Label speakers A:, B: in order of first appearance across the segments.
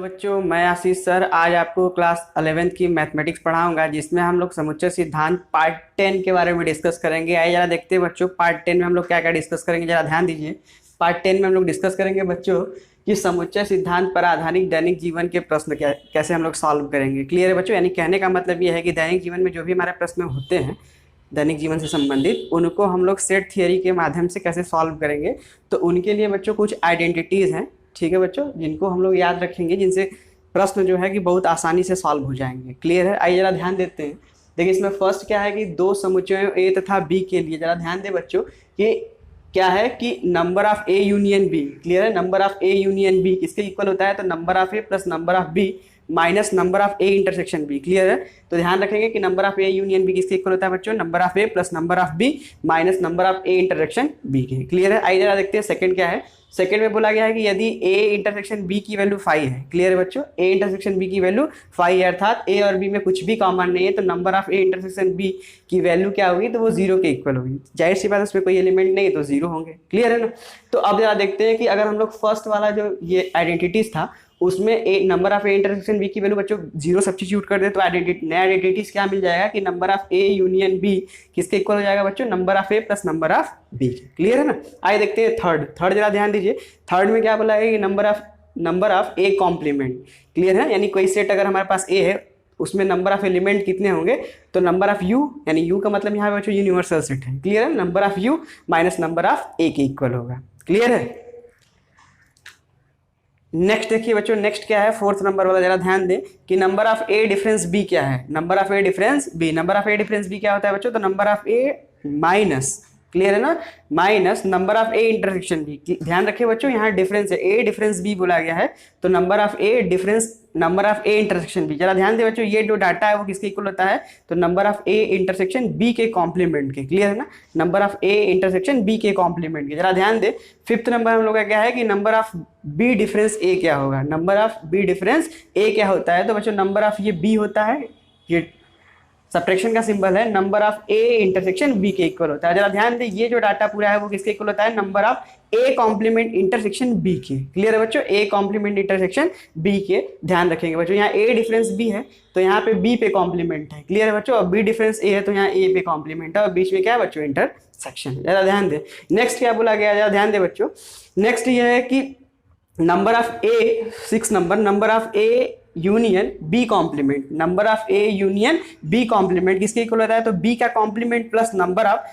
A: बच्चों, मैं आशीष सर आज आपको क्लास 11th की मैथमेटिक्स पढ़ाऊंगा, जिसमें हम लोग समुच्चय सिद्धांत पार्ट 10 के बारे में डिस्कस करेंगे। आइए जरा देखते हैं बच्चों, पार्ट 10 में हम लोग क्या क्या डिस्कस करेंगे, जरा ध्यान दीजिए। पार्ट 10 में हम लोग डिस्कस करेंगे बच्चों कि समुच्चय सिद्धांत पर आधारित दैनिक जीवन के प्रश्न कैसे हम लोग सॉल्व करेंगे। क्लियर है बच्चों? यानी कहने का मतलब ये है कि दैनिक जीवन में जो भी हमारे प्रश्न होते हैं दैनिक जीवन से संबंधित, उनको हम लोग सेट थियरी के माध्यम से कैसे सॉल्व करेंगे। तो उनके लिए बच्चों कुछ आइडेंटिटीज़ हैं, ठीक है बच्चों, जिनको हम लोग याद रखेंगे, जिनसे प्रश्न जो है कि बहुत आसानी से सॉल्व हो जाएंगे। क्लियर है? आइए जरा ध्यान देते हैं। देखिए इसमें फर्स्ट क्या है कि दो समुच्चयों ए तथा बी के लिए जरा ध्यान दें बच्चों कि क्या है कि number of A union B. Clear है? Number of A union B किसके इक्वल होता है? तो number of A plus number of B minus number of A intersection B. Clear है? तो ध्यान रखेंगे कि number of A union B किसके इक्वल होता है बच्चों? Number of A plus number of B minus number of A intersection B के। क्लियर है? आइए जरा देखते हैं सेकंड क्या है। सेकंड में बोला गया है कि यदि ए इंटरसेक्शन बी की वैल्यू 5 है। क्लियर है बच्चों? ए इंटरसेक्शन बी की वैल्यू 5 है, अर्थात ए और बी में कुछ भी कॉमन नहीं है, तो number of A intersection B की वैल्यू क्या होगी? तो वो 0 के इक्वल होगी। जाहिर सी बात है, उसमें कोई एलिमेंट नहीं तो 0 होंगे। क्लियर है ना? तो अब जरा देखते हैं कि अगर हम लोग फर्स्ट वाला जो ये आइडेंटिटीज था उसमें A number of A intersection B की वैल्यू बच्चों 0 सब्स्टिट्यूट कर दे तो नया आइडेंटिटीज क्या मिल जाएगा कि number of A union B किसके इक्वल हो जाएगा बच्चों? Number of A plus number of B. Clear है ना? आइए देखते हैं थर्ड जरा ध्यान दीजिए। थर्ड में क्या बोला है कि number of A complement. Clear है? यानी कोई सेट अगर हमारे पास ए है उसमें नंबर ऑफ एलिमेंट कितने होंगे? तो नंबर ऑफ यू, यानी यू का मतलब यहाँ पे बच्चों यूनिवर्सल सेट है। क्लियर है? Number of U minus number of A के इक्वल होगा। क्लियर है? नेक्स्ट देखिए बच्चों, नेक्स्ट क्या है? फोर्थ नंबर वाला जरा ध्यान दें कि number of A difference B क्या है? Number of A difference B. Number of A difference B क्या होता है बच्चों? तो number of A minus, clear है ना, minus number of A intersection B. ध्यान रखिए बच्चों, यहाँ डिफरेंस है, ए डिफरेंस बी बोला गया है, तो number of A difference number of A intersection B. जरा ध्यान दे बच्चों, ये जो डाटा है वो किसके इक्वल होता है? तो number of A intersection B के कॉम्प्लीमेंट के। क्लियर है ना? Number of A intersection B के कॉम्प्लीमेंट के। जरा ध्यान दे फिफ्थ नंबर हम लोग का क्या है कि नंबर ऑफ बी डिफरेंस ए क्या होगा? नंबर ऑफ बी डिफरेंस ए क्या होता है? तो बच्चों नंबर ऑफ ये बी होता है, ये सब्ट्रैक्शन का सिंबल है, number of A intersection B के इक्वल होता है। जरा ध्यान दे ये जो डाटा पूरा है वो किसके इक्वल होता है? Number of A complement intersection B के। क्लियर है बच्चों? ए कॉम्प्लीमेंट इंटरसेक्शन बी के। ध्यान रखेंगे बच्चों, यहाँ ए डिफरेंस बी है तो यहाँ पे बी पे कॉम्प्लीमेंट है। क्लियर है बच्चों? और बी डिफरेंस ए है तो यहाँ ए पे कॉम्प्लीमेंट है और बीच में क्या है बच्चों? इंटरसेक्शन। जरा ध्यान दे नेक्स्ट क्या बोला गया, जरा ध्यान दे बच्चों। नेक्स्ट ये है कि number of A 6 number of A union B complement. Number of A union B complement किसके इक्वल होता है? तो बी का complement plus number of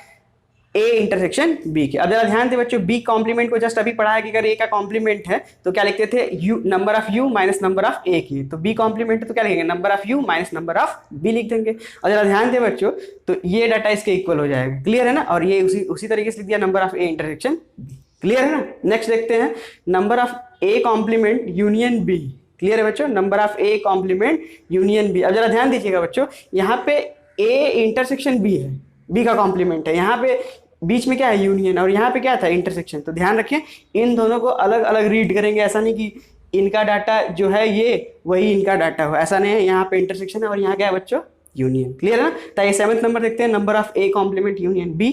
A: A intersection B के। अब जरा ध्यान दे बच्चों, बी कॉम्प्लीमेंट को जस्ट अभी पढ़ा है कि अगर ए का कॉम्प्लीमेंट है तो क्या लिखते थे? U number of U minus number of A की। तो बी कॉम्प्लीमेंट तो क्या लिखेंगे? Number of U minus number of B लिख देंगे। और जरा ध्यान दे बच्चों, तो ये डाटा इसके इक्वल हो जाएगा। क्लियर है ना? और ये उसी तरीके से लिख दिया number of A intersection B. Clear है ना? नेक्स्ट देखते हैं number of A complement union B. Clear है बच्चों? Number of A complement union B. अब जरा ध्यान दीजिएगा बच्चों, यहाँ पे ए इंटरसेक्शन बी है, बी का कॉम्प्लीमेंट है, यहाँ पे बीच में क्या है? यूनियन, और यहाँ पे क्या था? इंटरसेक्शन। तो ध्यान रखिए इन दोनों को अलग अलग रीड करेंगे, ऐसा नहीं कि इनका डाटा जो है ये वही इनका डाटा हो, ऐसा नहीं है। यहाँ पे इंटरसेक्शन है और यहाँ क्या है बच्चों? यूनियन। क्लियर है ना? तो ये 7th नंबर देखते हैं, number of A complement union B.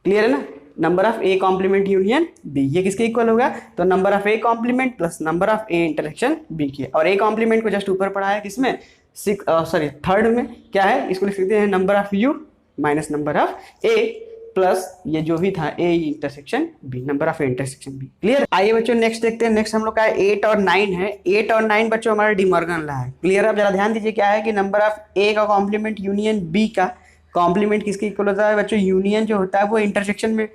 A: Clear है ना? Number of A complement union B, ये किसके इक्वल होगा? तो number of A complement plus number of A intersection B के। और ए कॉम्प्लीमेंट को जस्ट ऊपर पढ़ा है किसमें? थर्ड में क्या है? इसको लिख सकते हैं number of U minus number of A plus ये जो भी था A intersection B, number of A intersection B. Clear? आइए बच्चों नेक्स्ट देखते हैं। नेक्स्ट हम लोग का 8 और 9 है। 8 और 9 बच्चों हमारा डिमॉर्गन लॉ है। क्लियर? अब जरा ध्यान दीजिए क्या है कि नंबर ऑफ ए का कॉम्प्लीमेंट यूनियन बी का कॉम्प्लीमेंट किसके इक्वल होता है बच्चों? यूनियन जो होता है वो इंटरसेक्शन में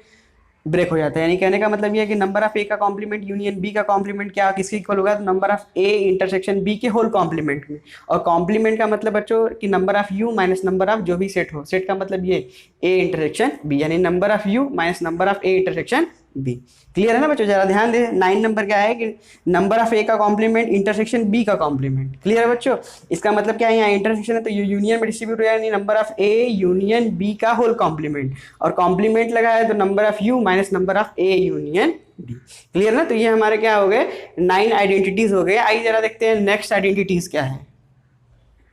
A: ब्रेक हो जाता है। यानी कहने का मतलब ये है कि नंबर ऑफ ए का कॉम्प्लीमेंट यूनियन बी का कॉम्प्लीमेंट क्या किसके इक्वल होगा? तो number of A intersection B के होल कॉम्प्लीमेंट में। और कॉम्प्लीमेंट का मतलब बच्चों कि number of U minus number of जो भी सेट हो, सेट का मतलब ये ए इंटरसेक्शन बी, यानी number of U minus number of A intersection B. Clear है ना बच्चों? जरा ध्यान दे 9 नंबर क्या है कि नंबर ऑफ ए का कॉम्प्लीमेंट इंटरसेक्शन बी का कॉम्प्लीमेंट। क्लियर है बच्चों? इसका मतलब क्या है? यहाँ इंटरसेक्शन है तो ये यूनियन में डिस्ट्रीब्यूट हो जाएगा, number of A union B का होल कॉम्प्लीमेंट, और कॉम्प्लीमेंट लगा है तो number of U minus number of A union B. Clear ना? तो ये हमारे क्या हो गए? 9 आइडेंटिटीज हो गए। आइए जरा देखते हैं नेक्स्ट आइडेंटिटीज क्या है।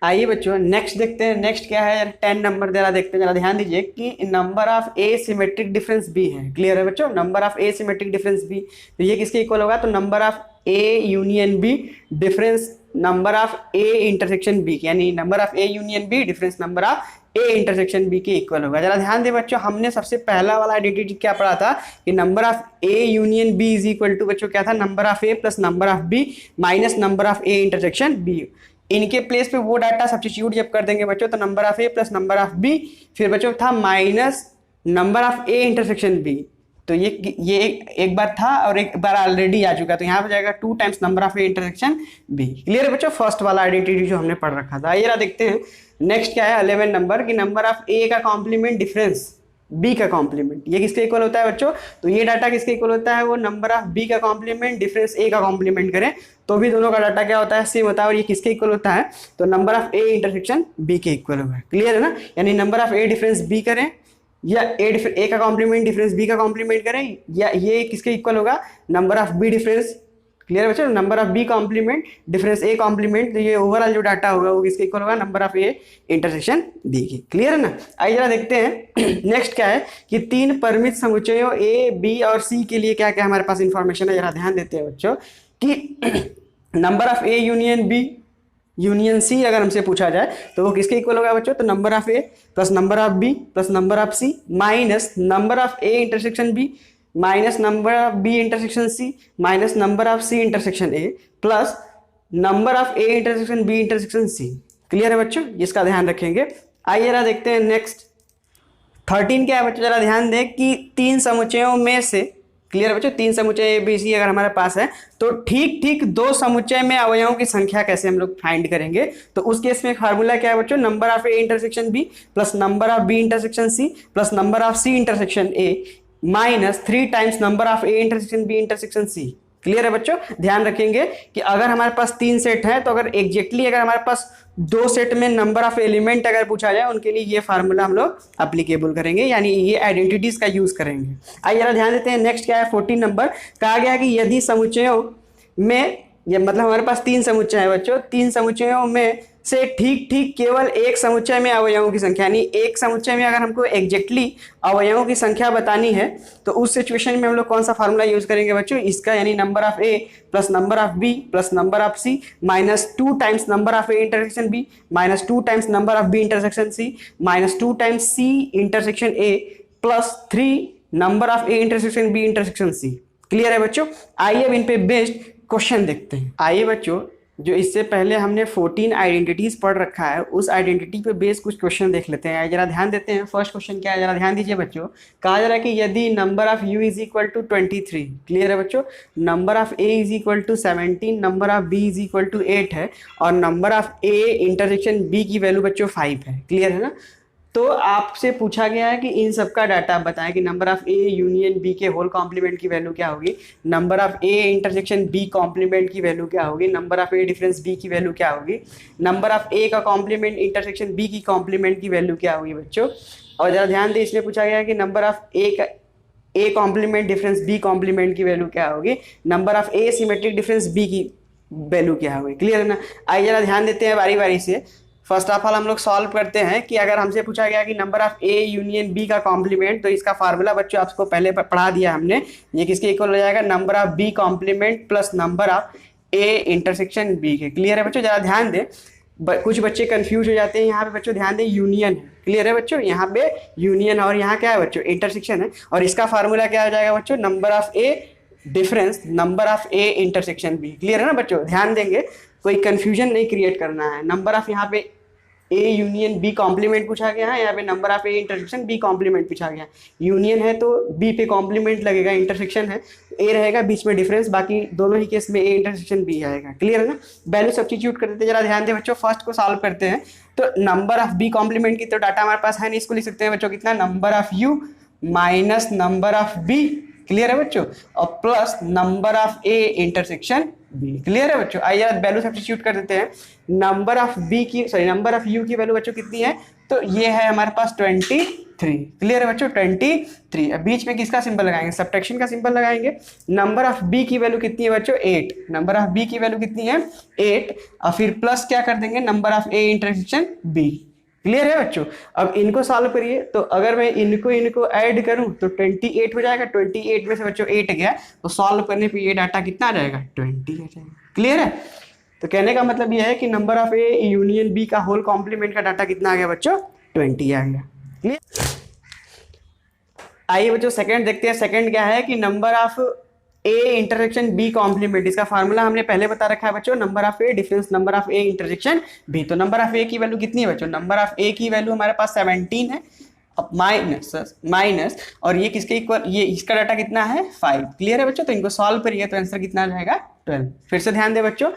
A: आइए बच्चों नेक्स्ट देखते हैं। नेक्स्ट क्या है? 10 नंबर जरा देखते हैं। जरा ध्यान दीजिए कि number of A symmetric difference B है। क्लियर है बच्चों? Number of A symmetric difference B, तो ये किसके इक्वल होगा? तो number of A union B difference number of A intersection B, यानी number of A union B difference number of A intersection B के इक्वल होगा। जरा ध्यान दे बच्चों, हमने सबसे पहला वाला आइडेंटिटी क्या पढ़ा था कि number of A union B is equal to बच्चों क्या था, number of A plus number of B minus number of A intersection B. इनके प्लेस पे वो डाटा सब्स्टिट्यूट जब कर देंगे बच्चों तो number of A plus number of B, फिर बच्चों था minus number of A intersection B. तो ये एक बार था और एक बार ऑलरेडी आ चुका, तो यहाँ पे जाएगा 2 times number of A intersection B. Clear है बच्चों, फर्स्ट वाला आइडेंटिटी जो हमने पढ़ रखा था। आइए जरा देखते हैं नेक्स्ट क्या है 11 नंबर की नंबर ऑफ ए का कॉम्प्लीमेंट डिफरेंस बी का कॉम्प्लीमेंट, ये किसके इक्वल होता है बच्चों, तो ये डाटा किसके इक्वल होता है, वो नंबर ऑफ बी का कॉम्प्लीमेंट डिफरेंस ए का कॉम्प्लीमेंट करें तो भी दोनों का डाटा क्या होता है, सेम होता है। और ये किसके इक्वल होता है, तो number of A intersection B के इक्वल होगा। क्लियर है ना, यानी number of A difference B करें या ए का कॉम्प्लीमेंट डिफरेंस बी का कॉम्प्लीमेंट करें, या ये किसके इक्वल होगा, number of B difference, clear बच्चों, number of B complement difference A complement, तो ये ओवरऑल जो डाटा होगा वो किसके इक्वल होगा, number of A intersection B के। क्लियर है ना। आइए जरा देखते हैं नेक्स्ट क्या है कि 3 परिमित समुच्चयों ए बी और सी के लिए क्या क्या हमारे पास इंफॉर्मेशन है। जरा ध्यान देते हैं बच्चों कि number of A union B union C अगर हमसे पूछा जाए तो वो किसके इक्वल होगा बच्चों, तो number of A plus number of B plus number of C minus number of A intersection B minus number of B intersection C minus number of C intersection A plus number of A intersection B intersection C. Clear है बच्चों, इसका ध्यान रखेंगे। आइए जरा देखते हैं next 13 क्या है बच्चों, जरा ध्यान दें कि 3 समुच्चयों में से, क्लियर है बच्चों, 3 समुच्चय ए बी सी अगर हमारे पास है तो ठीक ठीक 2 समुच्चय में अवयवों की संख्या कैसे हम लोग फाइंड करेंगे, तो उस केस में फार्मूला क्या है बच्चों, number of A intersection B plus number of B intersection C plus number of C intersection A minus 3 times number of A intersection B intersection C. Clear है बच्चों, ध्यान रखेंगे कि अगर हमारे पास 3 सेट है तो अगर एग्जैक्टली अगर हमारे पास 2 सेट में नंबर ऑफ एलिमेंट अगर पूछा जाए उनके लिए ये फार्मूला हम लोग अप्लीकेबल करेंगे, यानी ये आइडेंटिटीज का यूज करेंगे। आइए जरा ध्यान देते हैं नेक्स्ट क्या है 14 नंबर, कहा गया कि यदि समुच्चयों में, ये मतलब हमारे पास 3 समुच्चय है बच्चों, 3 समुच्चयों में से ठीक ठीक केवल एक समुच्चय में अवयवों की संख्या, यानी एक समुच्चय में अगर हमको एग्जैक्टली अवयवों की संख्या बतानी है तो उस सिचुएशन में हम लोग कौन सा फार्मूला यूज करेंगे बच्चों, इसका, यानी number of A plus number of B plus number of C minus 2 times number of A intersection B minus 2 times number of B intersection C minus 2 times C intersection A plus 3 number of A intersection B intersection C. Clear है बच्चों। आइए अब इन पे based question देखते हैं। आइए बच्चों, जो इससे पहले हमने 14 आइडेंटिटीज पढ़ रखा है उस आइडेंटिटी पे बेस कुछ क्वेश्चन देख लेते हैं। जरा ध्यान देते हैं, फर्स्ट क्वेश्चन क्या है, जरा ध्यान दीजिए बच्चों। कहा जा रहा है कि यदि number of U is equal to 23, clear है बच्चों, number of A is equal to 17, number of B is equal to 8 है और number of A intersection B की वैल्यू बच्चों 5 है। क्लियर है ना। तो आपसे पूछा गया है कि इन सब का डाटा बताएं कि number of A union B के होल कॉम्प्लीमेंट की वैल्यू क्या होगी, number of A intersection B complement की वैल्यू क्या होगी, number of A difference B की वैल्यू क्या होगी, नंबर ऑफ ए का कॉम्प्लीमेंट इंटरसेक्शन बी की कॉम्प्लीमेंट की वैल्यू क्या होगी बच्चों। और ज़रा ध्यान दें, इसमें पूछा गया है कि number of A complement difference B complement की वैल्यू क्या होगी, number of A symmetric difference B की वैल्यू क्या होगी। क्लियर है ना। आइए जरा ध्यान देते हैं बारी बारी से। फर्स्ट ऑफ ऑल हम लोग सॉल्व करते हैं कि अगर हमसे पूछा गया कि number of A union B का कॉम्प्लीमेंट, तो इसका फार्मूला बच्चों आपको पहले पढ़ा दिया हमने, ये किसके इक्वल हो जाएगा, number of B complement plus number of A intersection B के। क्लियर है बच्चों। जरा ध्यान दें, कुछ बच्चे कंफ्यूज हो जाते हैं यहाँ पे बच्चों, ध्यान दें यूनियन है, क्लियर है बच्चों, यहाँ पे यूनियन और यहाँ क्या है बच्चों, इंटरसेक्शन है, और इसका फार्मूला क्या हो जाएगा बच्चों, number of A difference number of A intersection B. Clear है ना बच्चों, ध्यान देंगे, कोई कंफ्यूजन नहीं क्रिएट करना है। नंबर ऑफ यहाँ पे ए यूनियन बी कॉम्प्लीमेंट पूछा गया है, यहाँ पे number of A intersection B complement पूछा गया है। यूनियन है तो बी पे कॉम्प्लीमेंट लगेगा, इंटरसेक्शन है ए रहेगा बीच में डिफरेंस, बाकी दोनों ही केस में ए इंटरसेक्शन बी आएगा। क्लियर है ना। वैल्यू सब्स्टिट्यूट कर देते हैं। जरा ध्यान दें बच्चों, फर्स्ट को सॉल्व करते हैं तो नंबर ऑफ बी कॉम्प्लीमेंट की तो डाटा हमारे पास है नहीं, इसको लिख सकते हैं बच्चों कितना, number of U minus number of B. Clear है बच्चों, और plus number of A intersection B. Clear है बच्चों। आइए वैल्यू सब्स्टिट्यूट कर देते हैं। नंबर ऑफ बी की, सॉरी, नंबर ऑफ यू की वैल्यू बच्चों कितनी है, तो ये है हमारे पास 23। क्लियर है बच्चों, 23। अब बीच में किसका सिंबल लगाएंगे, सब्ट्रैक्शन का सिंबल लगाएंगे। नंबर ऑफ बी की वैल्यू कितनी है बच्चों, 8। नंबर ऑफ बी की वैल्यू कितनी है, 8, और फिर प्लस क्या कर देंगे, number of A intersection B. Clear है बच्चों। अब इनको सॉल्व करिए, तो अगर मैं इनको ऐड करूं तो 28 हो जाएगा। 28 में से बच्चों 8 गया, तो सॉल्व करने पे ये डाटा कितना आ जाएगा, 20 आ जाएगा। क्लियर है। तो कहने का मतलब ये है कि number of A union B का होल कॉम्प्लीमेंट का डाटा कितना आ गया बच्चों, 20 आ गया। क्लियर। आइए बच्चों सेकंड देखते हैं। सेकंड क्या है कि number of A intersection B complement. इसका फार्मूला हमने पहले बता रखा है बच्चों, number of A difference number of A intersection B. तो नंबर ऑफ ए की वैल्यू कितनी है बच्चों, नंबर ऑफ ए की वैल्यू हमारे पास 17 है, अब माइनस और ये किसके इक्वल, ये इसका डाटा कितना है 5। क्लियर है बच्चों। तो इनको सॉल्व करिए तो आंसर कितना आ जाएगा 12। फिर से ध्यान दे बच्चों,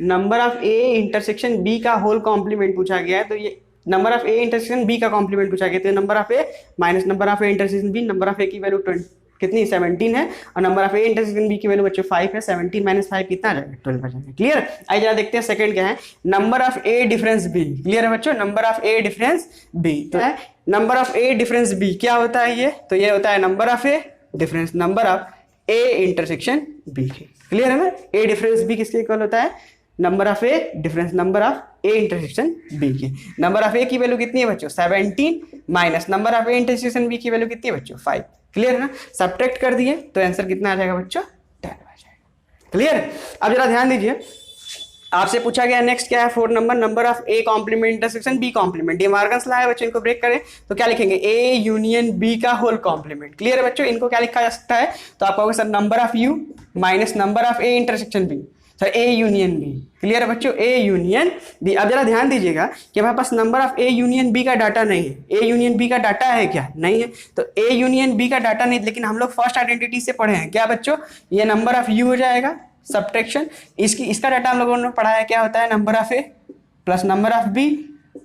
A: number of A intersection B का होल कॉम्प्लीमेंट पूछा गया है, तो ये number of A intersection B का कॉम्प्लीमेंट पूछा गया, तो number of A minus number of A intersection B. Number of A की वैल्यू कितनी 17 है, और number of A intersection B की वैल्यू बच्चों 5 है। 17 माइनस 5 कितना आ जाएगा, 12 आ जाएगा। क्लियर। आइए जरा देखते हैं सेकंड क्या है, number of A difference B. Clear है बच्चों, number of A difference B. तो है number of A difference B क्या होता है ये, तो ये होता है number of A difference number of A intersection B. Clear है ना। ए डिफरेंस बी किसके इक्वल होता है, number of A difference number of A intersection B की। नंबर ऑफ ए की वैल्यू कितनी है बच्चों 17 minus number of A intersection B की वैल्यू कितनी है बच्चों 5। क्लियर है ना। सब्ट्रैक्ट कर दिए तो आंसर कितना आ जाएगा बच्चों 10 आ जाएगा। क्लियर। अब जरा ध्यान दीजिए, आपसे पूछा गया नेक्स्ट क्या है 4 number of A complement intersection B complement. ये मार्गन्स ला है बच्चों, इनको ब्रेक करें तो क्या लिखेंगे, ए यूनियन बी का होल कॉम्प्लीमेंट। क्लियर है बच्चों। इनको क्या लिखा जा सकता है, तो आप कहोगे sir number of U minus number of A intersection B, sir A union B. Clear है बच्चों, ए यूनियन बी। अब जरा ध्यान दीजिएगा कि हमारे पास number of A union B का डाटा नहीं है। ए यूनियन बी का डाटा है क्या, नहीं है। तो ए यूनियन बी का डाटा नहीं, लेकिन हम लोग फर्स्ट आइडेंटिटी से पढ़े हैं क्या बच्चों, ये नंबर ऑफ यू हो जाएगा सब्ट्रैक्शन, इसका डाटा हम लोगों ने पढ़ा है क्या होता है, number of A plus number of B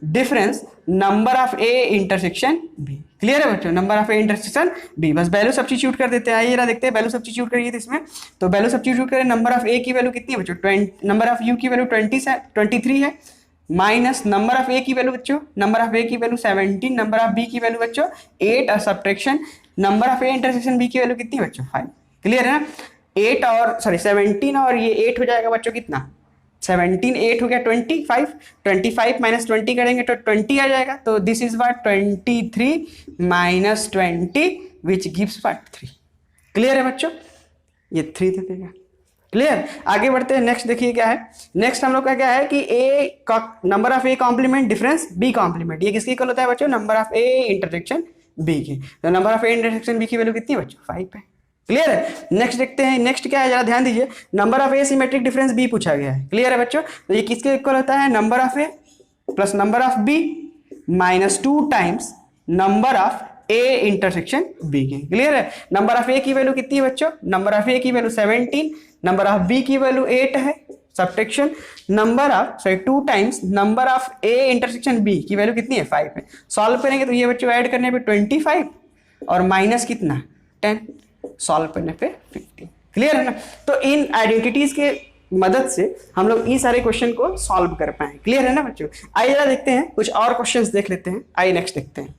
A: difference number of A intersection B. Clear है बच्चों, number of A intersection B. बस वैल्यू सब्स्टिट्यूट कर देते हैं। आइए जरा देखते हैं, वैल्यू सब्स्टिट्यूट करिए इसमें। तो वैल्यू सब्स्टिट्यूट करें, नंबर ऑफ ए की वैल्यू कितनी है बच्चों 20, नंबर ऑफ यू की वैल्यू 23 है, माइनस नंबर ऑफ ए की वैल्यू बच्चों, नंबर ऑफ ए की वैल्यू 17, नंबर ऑफ बी की वैल्यू बच्चों 8 और subtraction number of A intersection B की वैल्यू कितनी बच्चों 5। क्लियर है ना। 8 और 17 और ये 8 हो जाएगा बच्चों कितना 17 8 हो गया 25 माइनस 20 करेंगे तो 20 आ जाएगा। तो this is what 23 minus 20 which gives what 3। Clear है बच्चों, ये 3 दे देगा। क्लियर। आगे बढ़ते हैं, नेक्स्ट देखिए क्या है। नेक्स्ट हम लोग का क्या है कि A number of A complement difference B complement. ये किसकी इक्वल होता है बच्चों, number of A intersection B की। तो number of A intersection B की वैल्यू कितनी है बच्चों 5 है। क्लियर है। नेक्स्ट देखते हैं, नेक्स्ट क्या है जरा ध्यान दीजिए, number of A symmetric difference B पूछा गया है। क्लियर है बच्चों। तो ये किसके इक्वल होता है, number of A plus number of B minus 2 times number of A intersection B के। क्लियर है। नंबर ऑफ ए की वैल्यू कितनी है बच्चों, नंबर ऑफ ए की वैल्यू 17, नंबर ऑफ बी की वैल्यू 8 है, subtraction number of 2 times number of A intersection B की वैल्यू कितनी है 5 है। सॉल्व करेंगे तो ये बच्चों ऐड करने पे 25 और माइनस कितना 10, सॉल्व करने पे 50। क्लियर है ना। तो इन आइडेंटिटीज के मदद से हम लोग इन सारे क्वेश्चन को सॉल्व कर पाए। क्लियर है ना बच्चों। आइए जरा देखते हैं, कुछ और क्वेश्चंस देख लेते हैं। आइए नेक्स्ट देखते हैं।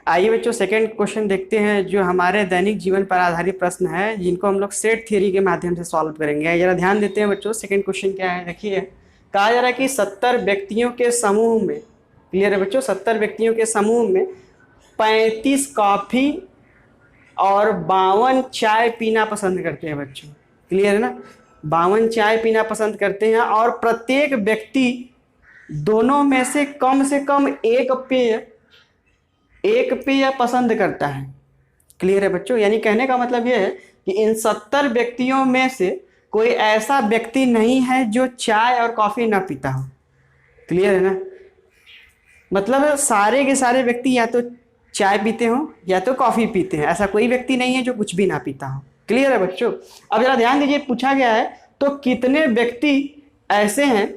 A: आइए बच्चों सेकंड क्वेश्चन देखते हैं, जो हमारे दैनिक जीवन पर आधारित प्रश्न है, जिनको हम लोग सेट थ्योरी के माध्यम से सॉल्व करेंगे। जरा ध्यान देते हैं बच्चों, सेकंड क्वेश्चन क्या है देखिए। कहा जा रहा है कि 70 व्यक्तियों के समूह में, क्लियर है बच्चों, 70 व्यक्तियों के समूह में 35 कॉफी और 52 चाय पीना पसंद करते हैं बच्चों। क्लियर है ना। 52 चाय पीना पसंद करते हैं और प्रत्येक व्यक्ति दोनों में से कम एक पेय पसंद करता है। क्लियर है बच्चों। यानी कहने का मतलब यह है कि इन 70 व्यक्तियों में से कोई ऐसा व्यक्ति नहीं है जो चाय और कॉफी ना पीता हो। क्लियर है ना। मतलब सारे के सारे व्यक्ति या तो चाय पीते हो या तो कॉफी पीते हैं, ऐसा कोई व्यक्ति नहीं है जो कुछ भी ना पीता हो। क्लियर है बच्चों। अब जरा ध्यान दीजिए, पूछा गया है तो कितने व्यक्ति ऐसे हैं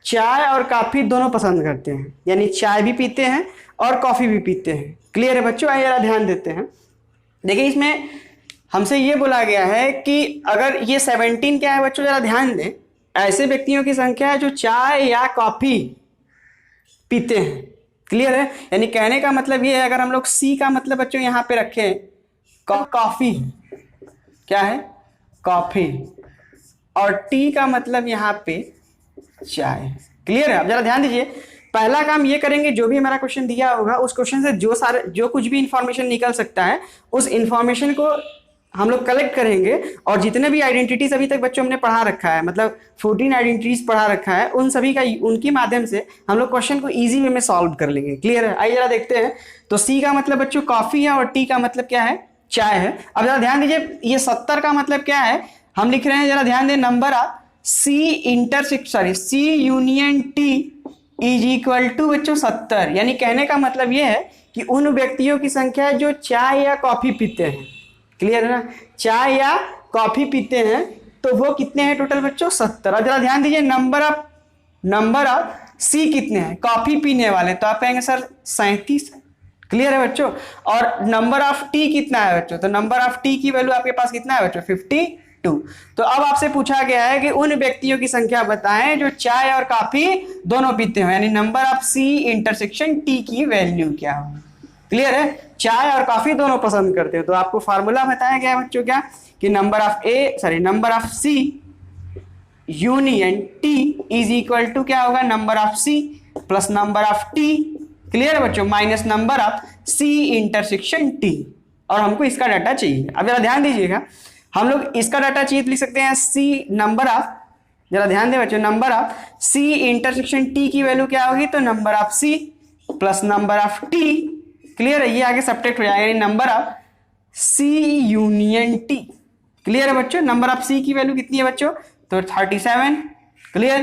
A: चाय और कॉफी दोनों पसंद करते हैं, यानी चाय भी पीते हैं और कॉफी भी पीते हैं। क्लियर है बच्चों। आइए जरा ध्यान देते हैं। देखिए इसमें हमसे ये बोला गया है कि अगर ये 17 क्या है बच्चों, जरा ध्यान दें, ऐसे व्यक्तियों की संख्या है जो चाय या कॉफी पीते हैं। क्लियर है। यानी कहने का मतलब ये है, अगर हम लोग सी का मतलब बच्चों यहाँ पे रखें कॉफी, क्या है कॉफी, और टी का मतलब यहाँ पे चाय। क्लियर है। अब जरा ध्यान दीजिए, पहला काम ये करेंगे, जो भी हमारा क्वेश्चन दिया होगा उस क्वेश्चन से जो कुछ भी इंफॉर्मेशन निकल सकता है उस इंफॉर्मेशन को हम लोग कलेक्ट करेंगे, और जितने भी आइडेंटिटीज अभी तक बच्चों हमने पढ़ा रखा है, मतलब 14 आइडेंटिटीज पढ़ा रखा है, उन सभी का उनके माध्यम से हम लोग क्वेश्चन को इजी वे में सॉल्व कर लेंगे। क्लियर है? आइए जरा देखते हैं। तो सी का मतलब बच्चों कॉफी है और टी का मतलब क्या है? चाय है। अब जरा ध्यान दीजिए, ये 70 का मतलब क्या है? हम लिख रहे हैं, जरा ध्यान दें, number of C union T is equal to बच्चों 70। यानी कहने का मतलब ये है कि उन व्यक्तियों की संख्या है जो चाय या कॉफी पीते हैं। क्लियर है ना? चाय या कॉफी पीते हैं, तो वो कितने हैं टोटल बच्चों? 70। अब जरा ध्यान दीजिए, नंबर ऑफ सी कितने हैं? कॉफी पीने वाले, तो आप कहेंगे सर 37। क्लियर है बच्चों? और नंबर ऑफ टी कितना है बच्चों? तो नंबर ऑफ टी की वैल्यू आपके पास कितना है बच्चों? 52। तो अब आपसे पूछा गया है कि उन व्यक्तियों की संख्या बताएं जो चाय और कॉफी दोनों पीते हो, यानी number of C intersection T की वैल्यू क्या होगी। क्लियर है? चाय और कॉफी दोनों पसंद करते हो, तो आपको फार्मूला बताया गया है बच्चों क्या, कि number of C union T is equal to क्या होगा? Number of C plus number of T, clear है बच्चों, minus number of C intersection T. और हमको इसका डाटा चाहिए। अब जरा ध्यान दीजिएगा, हम लोग इसका डाटा चाहिए तो लिख सकते हैं सी नंबर ऑफ, जरा ध्यान दें बच्चों, number of C intersection T की वैल्यू क्या होगी? तो number of C plus number of T. Clear है? ये आगे सब्ट्रैक्ट हो जाएगा, यानी number of C union T. Clear है बच्चों? नंबर ऑफ सी की वैल्यू कितनी है बच्चों? तो 37। Clear?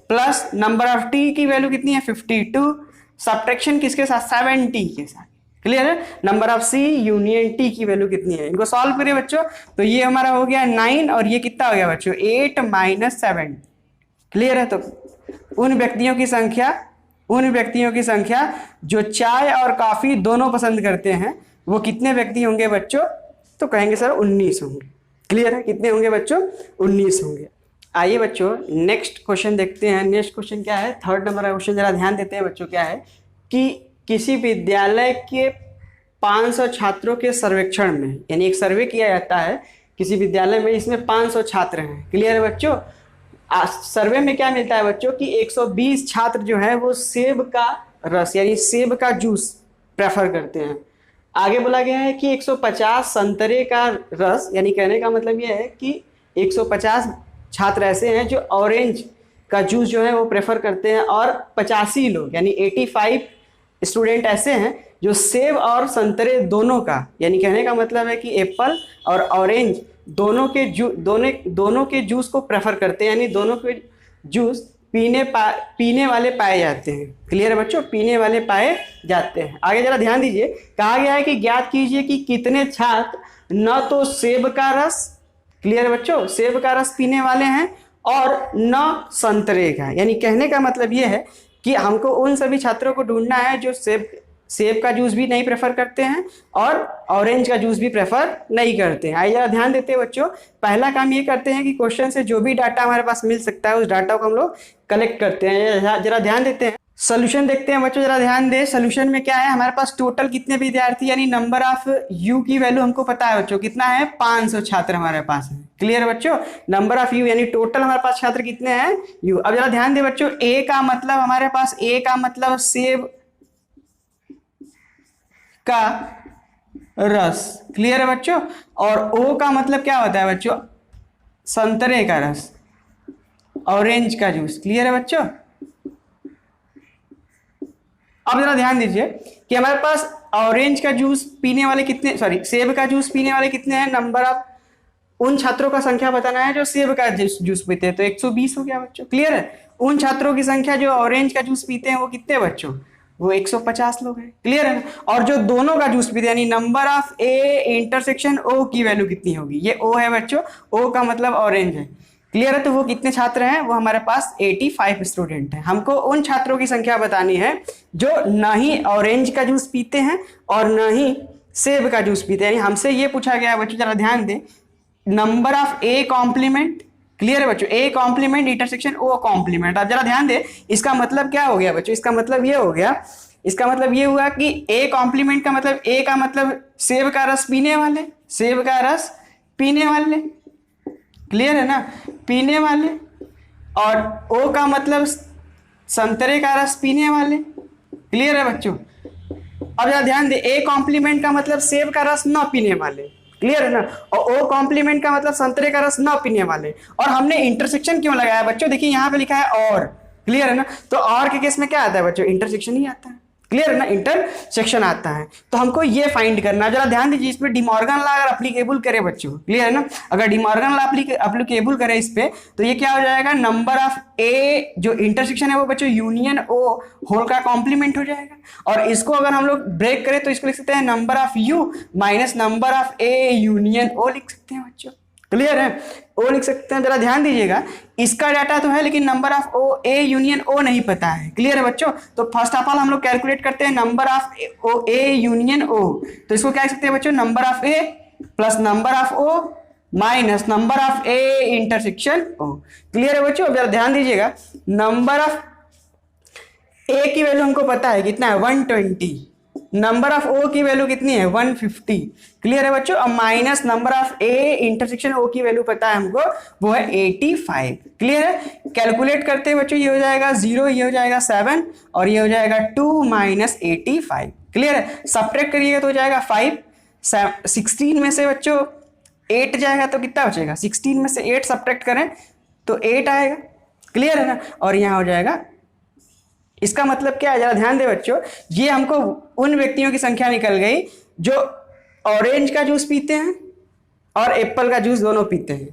A: Plus number of T की वैल्यू कितनी है? 52। सब्ट्रैक्शन किसके साथ? 70 के साथ। क्लियर है? Number of C union T की वैल्यू कितनी है? इनको सॉल्व करिए बच्चों, तो ये हमारा हो गया 9, और ये कितना हो गया बच्चों? 8 माइनस 7। क्लियर है? तो उन व्यक्तियों की संख्या जो चाय और कॉफी दोनों पसंद करते हैं, वो कितने व्यक्ति होंगे बच्चों? तो कहेंगे सर 19 होंगे। क्लियर है? कितने होंगे बच्चों? 19 होंगे। आइए बच्चों नेक्स्ट क्वेश्चन देखते हैं। नेक्स्ट क्वेश्चन क्या है? 3rd नंबर का क्वेश्चन, जरा ध्यान देते हैं बच्चों। क्या है कि किसी विद्यालय के 500 छात्रों के सर्वेक्षण में, यानी एक सर्वे किया जाता है किसी विद्यालय में, इसमें 500 छात्र हैं। क्लियर है बच्चों? सर्वे में क्या मिलता है बच्चों कि 120 छात्र जो है वो सेब का रस यानी सेब का जूस प्रेफर करते हैं। आगे बोला गया है कि 150 संतरे का रस, यानी कहने का मतलब यह है कि 150 छात्र ऐसे हैं जो ऑरेंज का जूस जो है वो प्रेफर करते हैं, और 85 लोग यानी 85 स्टूडेंट ऐसे हैं जो सेब और संतरे दोनों का, यानी कहने का मतलब है कि एप्पल और ऑरेंज दोनों के जूस को प्रेफर करते हैं, यानी दोनों के जूस पीने वाले पाए जाते हैं। क्लियर है बच्चों? पीने वाले पाए जाते हैं। आगे जरा ध्यान दीजिए, कहा गया है कि ज्ञात कीजिए कि कितने छात्र न तो सेब का रस, क्लियर है बच्चों, सेब का रस पीने वाले हैं और न संतरे का। यानी कहने का मतलब ये है कि हमको उन सभी छात्रों को ढूंढना है जो सेब का जूस भी नहीं प्रेफर करते हैं और ऑरेंज का जूस भी प्रेफर नहीं करते हैं। आइए जरा ध्यान देते हैं बच्चों। पहला काम ये करते हैं कि क्वेश्चन से जो भी डाटा हमारे पास मिल सकता है उस डाटा को हम लोग कलेक्ट करते हैं। जरा ध्यान देते हैं, सोल्यूशन देखते हैं बच्चों। जरा ध्यान दें, सोल्यूशन में क्या है, हमारे पास टोटल कितने विद्यार्थी यानी नंबर ऑफ यू की वैल्यू हमको पता है बच्चों, कितना है? 500 छात्र हमारे पास है। क्लियर है बच्चों? नंबर ऑफ यू यानी टोटल हमारे पास छात्र कितने हैं? यू। अब जरा ध्यान दें बच्चों, ए का मतलब हमारे पास, ए का मतलब सेब का रस। क्लियर है बच्चों? और ओ का मतलब क्या होता है बच्चों? संतरे का रस, ऑरेंज का जूस। क्लियर है बच्चों? अब जरा ध्यान दीजिए कि हमारे पास ऑरेंज का जूस पीने वाले कितने, सेब का जूस पीने वाले कितने हैं? नंबर ऑफ उन छात्रों का संख्या बताना है जो सेब का जूस पीते हैं, तो 120 हो गया बच्चों। क्लियर है? उन छात्रों की संख्या जो ऑरेंज का जूस पीते हैं वो कितने बच्चों? वो 150 लोग हैं। क्लियर है? और जो दोनों का जूस पीते हैं यानी number of A intersection O की वैल्यू कितनी होगी? ये ओ है बच्चों, ओ का मतलब ऑरेंज है। क्लियर है? तो वो कितने छात्र हैं? वो हमारे पास 85 स्टूडेंट हैं। हमको उन छात्रों की संख्या बतानी है जो ना ही ऑरेंज का जूस पीते हैं और ना ही सेब का जूस पीते हैं। यानी हमसे ये पूछा गया है बच्चों, जरा ध्यान दें, number of A complement. Clear है बच्चों? A complement intersection O complement. अब जरा ध्यान दें, इसका मतलब क्या हो गया बच्चों? इसका मतलब ये हो गया, इसका मतलब ये हुआ कि ए कॉम्प्लीमेंट का मतलब, ए का मतलब सेब का रस पीने वाले, सेब का रस पीने वाले। क्लियर है ना? पीने वाले। और ओ का मतलब संतरे का रस पीने वाले। क्लियर है बच्चों? अब जरा ध्यान दे, ए कॉम्प्लीमेंट का मतलब सेब का रस न पीने वाले। क्लियर है ना? और ओ कॉम्प्लीमेंट का मतलब संतरे का रस न पीने वाले। और हमने इंटरसेक्शन क्यों लगाया बच्चों? देखिए यहाँ पे लिखा है और। क्लियर है ना? तो और के केस में क्या आता है बच्चों? इंटरसेक्शन ही आता है। क्लियर है ना? इंटरसेक्शन आता है। तो हमको ये फाइंड करना है। जरा ध्यान दीजिए, इस पे डिमॉर्गन लॉ अगर एप्लीकेबल करे बच्चों, क्लियर है ना, अगर डिमॉर्गन लॉ एप्लीकेबल करे इस पे, तो ये क्या हो जाएगा? नंबर ऑफ ए जो इंटरसेक्शन है वो बच्चों यूनियन ओ होल का कॉम्प्लीमेंट हो जाएगा। और इसको अगर हम लोग ब्रेक करें तो इसको लिख सकते हैं number of U minus number of A union O लिख सकते हैं बच्चों। क्लियर है? ओ लिख सकते हैं। जरा ध्यान दीजिएगा, इसका डाटा तो है लेकिन number of O A union O नहीं पता है। क्लियर है बच्चों? तो फर्स्ट ऑफ ऑल हम लोग कैलकुलेट करते हैं number of O A union O. तो इसको क्या लिख सकते हैं बच्चों? Number of A plus number of O minus number of A intersection O. Clear है बच्चों? अब जरा ध्यान दीजिएगा, नंबर ऑफ ए की वैल्यू हमको पता है कितना है? 120। नंबर ऑफ ओ की वैल्यू कितनी है? 150। क्लियर है बच्चों? अब minus number of A intersection O की वैल्यू पता है हमको, वो है 85। क्लियर है? कैलकुलेट करते हैं बच्चों, ये हो जाएगा 0, ये हो जाएगा 7 और ये हो जाएगा 2 माइनस 85। क्लियर है? सब्ट्रैक्ट करिएगा तो हो जाएगा 5। 16 में से बच्चों 8 जाएगा तो कितना बचेगा? 16 में से 8 सब्ट्रैक्ट करें तो 8 आएगा। क्लियर है ना? और यहाँ हो जाएगा, इसका मतलब क्या है? जरा ध्यान दे बच्चों, ये हमको उन व्यक्तियों की संख्या निकल गई जो ऑरेंज का जूस पीते हैं और एप्पल का जूस दोनों पीते हैं।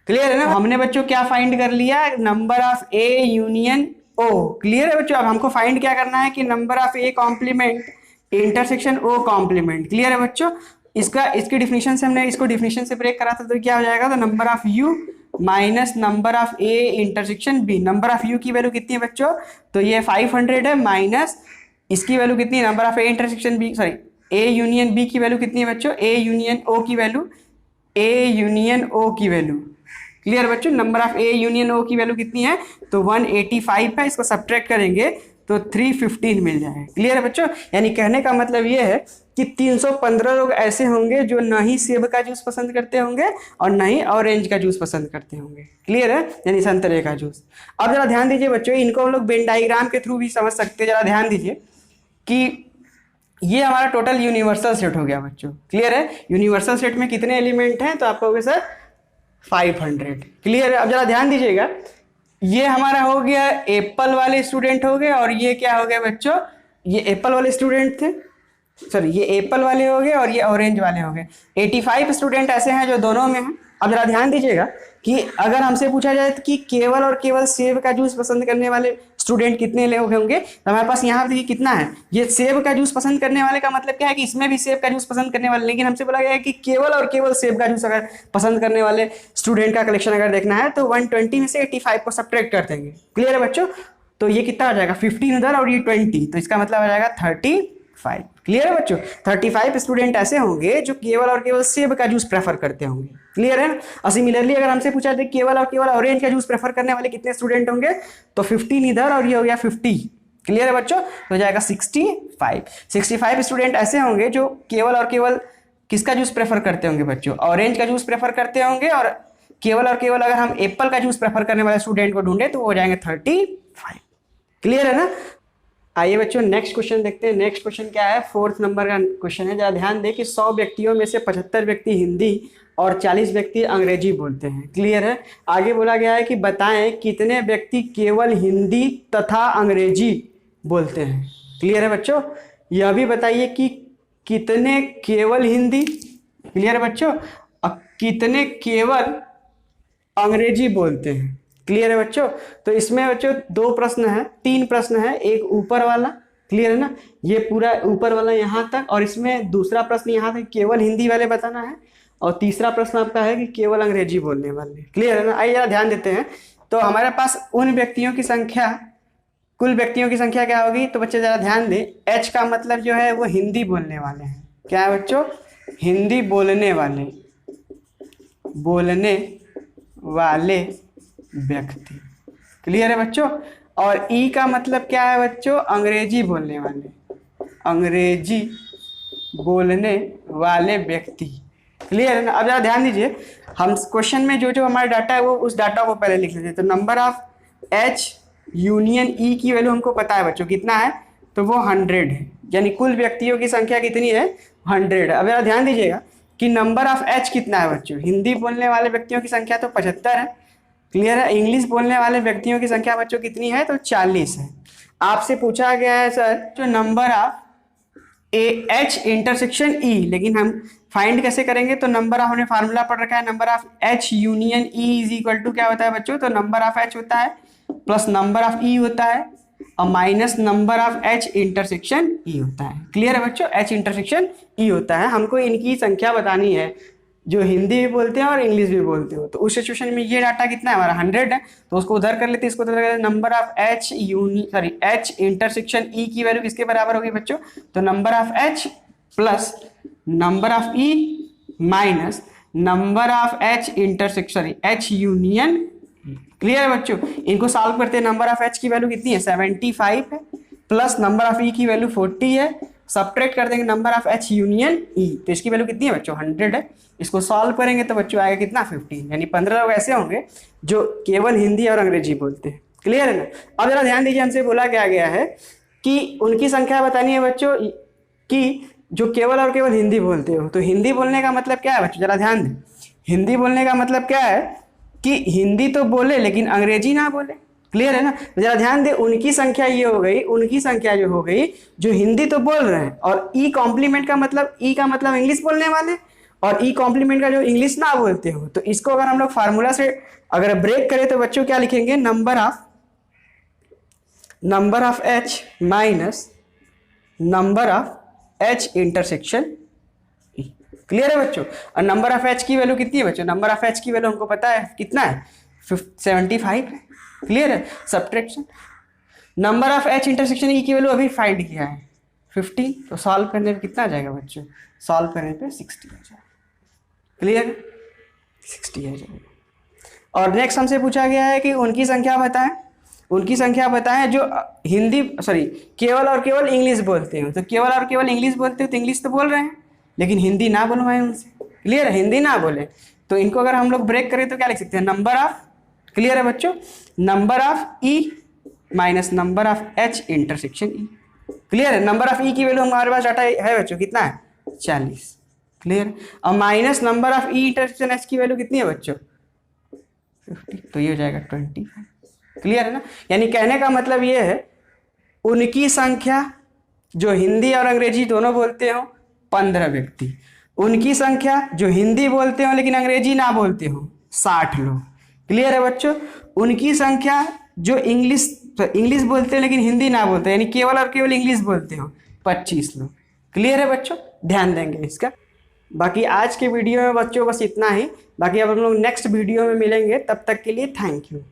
A: क्लियर है ना? हमने बच्चों क्या फाइंड कर लिया? Number of A union O. Clear है बच्चों? अब हमको फाइंड क्या करना है कि number of A complement intersection O complement. Clear है बच्चों? इसकी डिफिनेशन से हमने इसको डिफिनेशन से ब्रेक करा था तो क्या हो जाएगा? तो number of U minus number of A intersection B. Number of U की वैल्यू कितनी है बच्चों? तो ये 500 है, माइनस इसकी वैल्यू कितनी है? Number of A intersection B, sorry A union B की वैल्यू कितनी है बच्चों? ए यूनियन ओ की वैल्यू, ए यूनियन ओ की वैल्यू। क्लियर बच्चों? नंबर ऑफ ए यूनियन ओ की वैल्यू कितनी है? तो 185 है। इसको सब्ट्रैक्ट करेंगे तो 315 मिल जाएगा। क्लियर है बच्चों? यानी कहने का मतलब ये है कि 315 लोग ऐसे होंगे जो न ही सेब का जूस पसंद करते होंगे और न ही ऑरेंज का जूस पसंद करते होंगे। क्लियर है? यानी संतरे का जूस। अब जरा ध्यान दीजिए बच्चों, इनको हम लोग वेन डायग्राम के थ्रू भी समझ सकते हैं। जरा ध्यान दीजिए कि ये हमारा टोटल यूनिवर्सल सेट हो गया बच्चों। क्लियर है? यूनिवर्सल सेट में कितने एलिमेंट हैं? तो आप कहोगे सर 500। क्लियर है? अब जरा ध्यान दीजिएगा, ये हमारा हो गया एप्पल वाले स्टूडेंट हो गए और ये क्या हो गया बच्चों? ये एप्पल वाले स्टूडेंट थे, सॉरी ये एप्पल वाले हो गए और ये ऑरेंज वाले हो गए। 85 स्टूडेंट ऐसे हैं जो दोनों में हैं। अब जरा ध्यान दीजिएगा कि अगर हमसे पूछा जाए कि केवल और केवल सेब का जूस पसंद करने वाले स्टूडेंट कितने लोग होंगे, तो हमारे पास यहाँ देखिए कितना है। ये सेब का जूस पसंद करने वाले का मतलब क्या है कि इसमें भी सेब का जूस पसंद करने वाले, लेकिन हमसे बोला गया है कि केवल और केवल सेब का जूस अगर पसंद करने वाले स्टूडेंट का कलेक्शन अगर देखना है तो 120 में से 85 को सब्ट्रैक्ट कर देंगे। क्लियर है बच्चों? तो ये कितना हो जाएगा? 15 उधर और ये 20, तो इसका मतलब हो जाएगा 35। क्लियर है बच्चों? 35 स्टूडेंट ऐसे होंगे जो केवल और केवल सेब का जूस प्रेफर करते होंगे। क्लियर है? और सिमिलरली अगर हमसे पूछा जाए केवल और केवल ऑरेंज का जूस प्रेफर करने वाले कितने स्टूडेंट होंगे, तो 15 इधर और ये हो गया 50। क्लियर है बच्चों? तो हो जाएगा 65 स्टूडेंट ऐसे होंगे जो केवल और केवल किसका जूस प्रेफर करते होंगे बच्चों? ऑरेंज का जूस प्रेफर करते होंगे। और केवल अगर हम एप्पल का जूस प्रेफर करने वाले स्टूडेंट को ढूंढे तो हो जाएंगे 35। क्लियर है ना? आइए बच्चों नेक्स्ट क्वेश्चन देखते हैं। नेक्स्ट क्वेश्चन क्या है? 4th नंबर का क्वेश्चन है। जरा ध्यान दें कि 100 व्यक्तियों में से 75 व्यक्ति हिंदी और 40 व्यक्ति अंग्रेजी बोलते हैं। क्लियर है? आगे बोला गया है कि बताएं कितने व्यक्ति केवल हिंदी तथा अंग्रेजी बोलते हैं। क्लियर है बच्चों? यह भी बताइए कि कितने केवल हिंदी, क्लियर है बच्चों, और कितने केवल अंग्रेजी बोलते हैं। क्लियर है बच्चों? तो इसमें बच्चों 2 प्रश्न है, 3 प्रश्न है। एक ऊपर वाला, क्लियर है ना, ये पूरा ऊपर वाला यहाँ तक, और इसमें दूसरा प्रश्न यहाँ तक केवल हिंदी वाले बताना है, और तीसरा प्रश्न आपका है कि केवल अंग्रेजी बोलने वाले। क्लियर है ना? आइए जरा ध्यान देते हैं। तो हमारे पास उन व्यक्तियों की संख्या, कुल व्यक्तियों की संख्या क्या होगी? तो बच्चे जरा ध्यान दें, एच का मतलब जो है वो हिंदी बोलने वाले हैं। क्या है बच्चों? हिंदी बोलने वाले व्यक्ति। क्लियर है बच्चों? और ई का मतलब क्या है बच्चों? अंग्रेजी बोलने वाले व्यक्ति। क्लियर है ना? अब जरा ध्यान दीजिए, हम क्वेश्चन में जो हमारा डाटा है वो उस डाटा को पहले लिख लेते हैं। तो नंबर ऑफ एच यूनियन ई की वैल्यू हमको पता है बच्चों कितना है, तो वो 100 है, यानी कुल व्यक्तियों की संख्या कितनी है 100 है। अब जरा ध्यान दीजिएगा कि नंबर ऑफ एच कितना है बच्चों, हिंदी बोलने वाले व्यक्तियों की संख्या तो 75 है, क्लियर है। इंग्लिश बोलने वाले व्यक्तियों की संख्या बच्चों कितनी है, तो 40 है। आपसे पूछा गया है सर जो number of A H intersection E, लेकिन हम फाइंड कैसे करेंगे, तो नंबर ऑफ, हमने फार्मूला पढ़ रखा है, number of H union E is equal to क्या होता है बच्चों, तो नंबर ऑफ एच होता है प्लस नंबर ऑफ ई होता है और minus number of H intersection E होता है। क्लियर है बच्चों, एच इंटरसेक्शन ई होता है। हमको इनकी संख्या बतानी है जो हिंदी भी बोलते हैं और इंग्लिश भी बोलते हो। तो उस सिचुएशन में ये डाटा कितना है हमारा 100 है, तो उसको उधर कर लेते हैं, इसको उधर कर लेते। Number of H H intersection E की वैल्यू किसके बराबर होगी बच्चों, तो number of H plus number of E minus number of H intersection H union. Clear है बच्चों, इनको सॉल्व करते हैं। नंबर ऑफ एच की वैल्यू कितनी है 75 है प्लस नंबर ऑफ ई की वैल्यू 40 है, सब्ट्रैक्ट कर देंगे नंबर ऑफ एच यूनियन ई, तो इसकी वैल्यू कितनी है बच्चों 100 है। इसको सॉल्व करेंगे तो बच्चों आएगा कितना 15, यानी 15 लोग ऐसे होंगे जो केवल हिंदी और अंग्रेजी बोलते हैं। क्लियर है ना। अब जरा ध्यान दीजिए, हमसे बोला क्या गया है कि उनकी संख्या बतानी है बच्चों कि जो केवल और केवल हिंदी बोलते हो। तो हिंदी बोलने का मतलब क्या है बच्चों, जरा ध्यान दें, हिंदी बोलने का मतलब क्या है कि हिंदी तो बोले लेकिन अंग्रेजी ना बोले। क्लियर है ना। जरा ध्यान दे, उनकी संख्या ये हो गई, उनकी संख्या जो हो गई जो हिंदी तो बोल रहे हैं, और ई कॉम्प्लीमेंट का मतलब, ई का मतलब इंग्लिश बोलने वाले, और ई कॉम्प्लीमेंट का जो इंग्लिश ना बोलते हो। तो इसको अगर हम लोग फार्मूला से अगर ब्रेक करें तो बच्चों क्या लिखेंगे, number of H minus number of H intersection E. Clear है बच्चों। और नंबर ऑफ एच की वैल्यू कितनी है बच्चों, नंबर ऑफ एच की वैल्यू हमको पता है कितना है 75 है। क्लियर है। Subtraction number of H intersection E की वैल्यू अभी फाइंड किया है 50, तो सॉल्व करने पे कितना आ जाएगा बच्चों, सॉल्व करने पे 60 आ जाएगा। क्लियर, 60 आ जाएगा। और नेक्स्ट हमसे पूछा गया है कि उनकी संख्या बताएं, उनकी संख्या बताएं जो हिंदी केवल और केवल इंग्लिश बोलते हो। तो केवल और केवल इंग्लिश बोलते हो तो इंग्लिश तो बोल रहे हैं लेकिन हिंदी ना बोलवाएं उनसे। क्लियर है, हिंदी ना बोले तो इनको अगर हम लोग ब्रेक करें तो क्या लिख सकते हैं, नंबर ऑफ, क्लियर है बच्चों, number of E minus number of H intersection E. Clear है। नंबर ऑफ ई की वैल्यू हमारे पास डाटा है बच्चों कितना है 40। क्लियर। और minus number of E intersection H की वैल्यू कितनी है बच्चों 50, तो ये हो जाएगा 25। क्लियर है ना। यानी कहने का मतलब ये है उनकी संख्या जो हिंदी और अंग्रेजी दोनों बोलते हो 15 व्यक्ति, उनकी संख्या जो हिंदी बोलते हो लेकिन अंग्रेजी ना बोलते हो 60 लोग। क्लियर है बच्चों। उनकी संख्या जो इंग्लिश बोलते हो लेकिन हिंदी ना बोलते, यानी केवल और केवल इंग्लिश बोलते हो 25 लोग। क्लियर है बच्चों, ध्यान देंगे इसका। बाकी आज के वीडियो में बच्चों बस इतना ही, बाकी अब हम लोग नेक्स्ट वीडियो में मिलेंगे, तब तक के लिए थैंक यू।